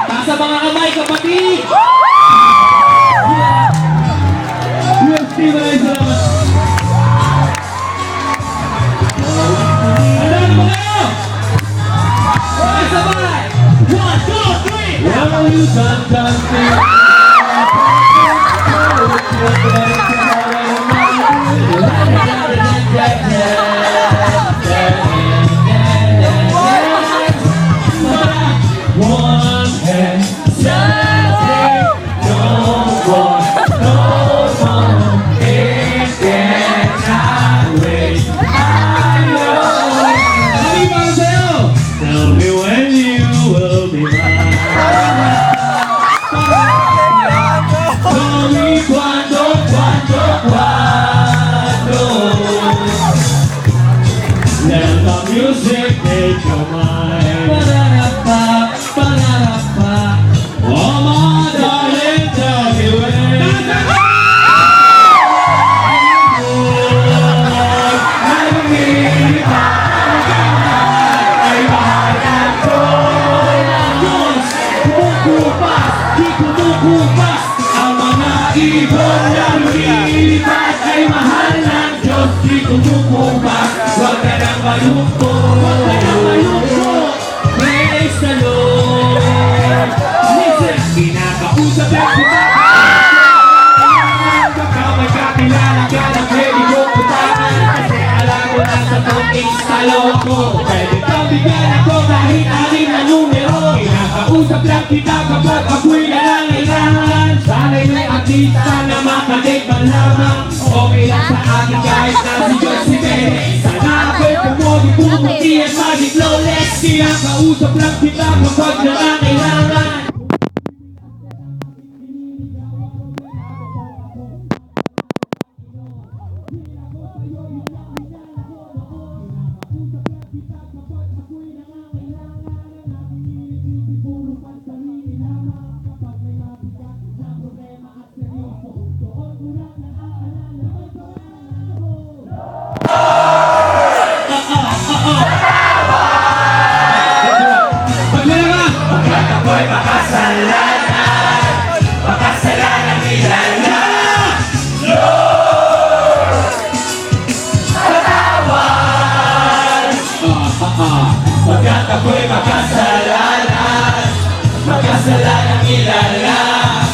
Nasa mga kamay, kapatid! UFC, maraming salamat. Handa na ba kayo? Okay, sabay! 1, 2, 3! Wow, you done something. Music make your mind. Ba-da-da-ba, ba-da-da-ba. Oh my darling, tell me when. Ay bahayan ko. Diyos, kumukupas, di kumukupas. Ang mga ibon na lumilipat ay mahal ng Diyos, di kumukupas. Huwag ka nang malungkot. Praise the Lord. Listen, pinakausap lang kita. Baka may kakilala ka na pwede ko putahan. Kasi alam ko na sa tongking stalo ko. Pwede kang bigyan ako kahit alin na numero. Pinakausap lang kita kapag ako'y nangangailangan. Sana'y may artista na makalig man lamang. Okay lang sa akin kahit na si Diyos si Bene. Sana ako'y pumugi pumuti at maging flawless. Pinakausap lang kita kapag nangangailangan. Ako'y makasalanan, makasalanan nilala. Lord, patawad. Pagkat ako'y makasalanan, makasalanan nilala.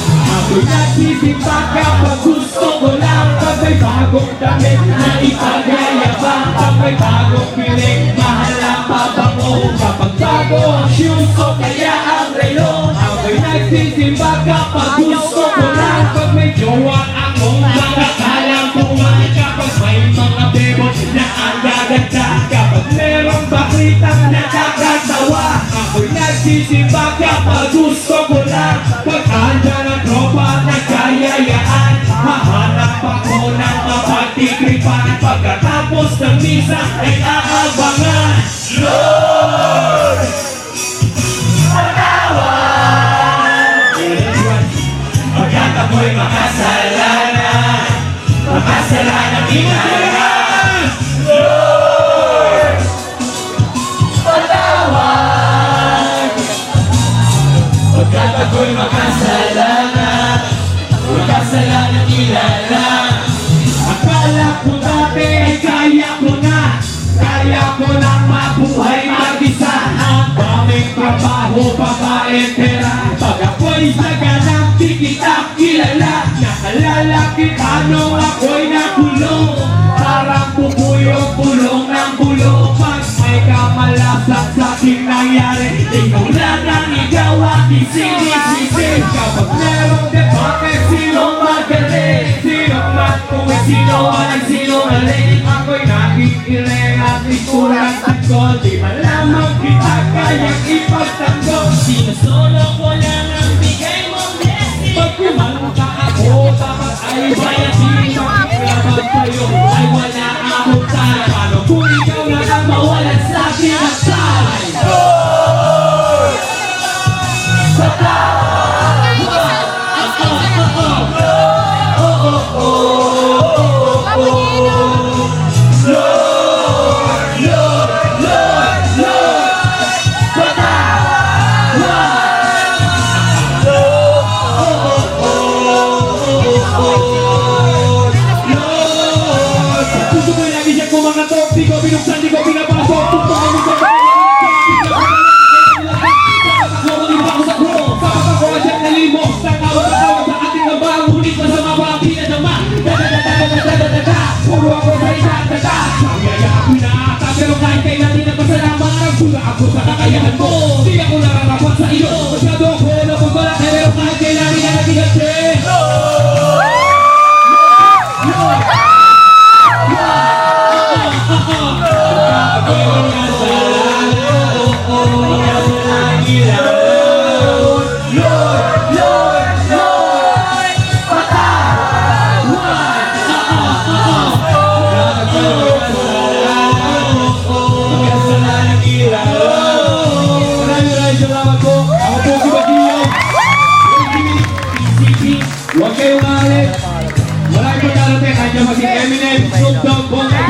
Ako'y nagsisimba kapag gusto ko lang. Pag may bagong damit na ipagayabang. Pag may bagong piling, mahal na pabango. Kapag bago ang shoes o kaya ang relo. Ako'y nagsisimba kapag gusto ko lang. Pag may jowa akong makakalang buhay. Kapag may mga bebot na ang gaganda. Kapag merong bakitang nakakatawa. Ako'y nagsisimba kapag gusto ko lang. Pag andyan ang tropa na kayayaan. Hahanap ako ng mapagtikripan. Pagkatapos ng misa ay aabangan. Lord, patawad. Pagkat ako'y makasalanan, makasalanan nilala. Lord, patawad. Pagkat ako'y makasalanan, makasalanan nilala. Akala ko dati ay kaya ko na. Kaya ko lang mabuhay mag-isa. Ang daming trabaho, babae, pera. Pag ako'y saganang di kita kilala. Nakalala kita nung ako'y nakulong. Parang bubuyog bulong ng bulong. Pag may kamalasan sa aking nangyari, ikaw lang ang ikaw aking sinisisi. Kapag merong debate, sinong magaling? Sinong matuwi, sino ang nagsinungaling? Ako'y nakikiling at ikulang tanggol. Di malamang kita kayang ipagtanggol. Sinusulong ko lang ang bigay mong blessing. Pag kumang ka ako, dapat ay bayasin. Pag sa'yo ay wala akong time. Paano kung ikaw na lang mawalan sa akin ang time? Lord, patawad. Lord, Lord, Lord, Lord. di na pasalamat. Nagpula ako sa kakayahan mo. Di ako nararapat sa iyo. Masyado ako na pagbalaki. Pero kahit kailan niya nagigante. Huwag kayong maalit. Maraming pagkarating. Nandiyan mag-si Eminem, Snoop Dogg, Bonga,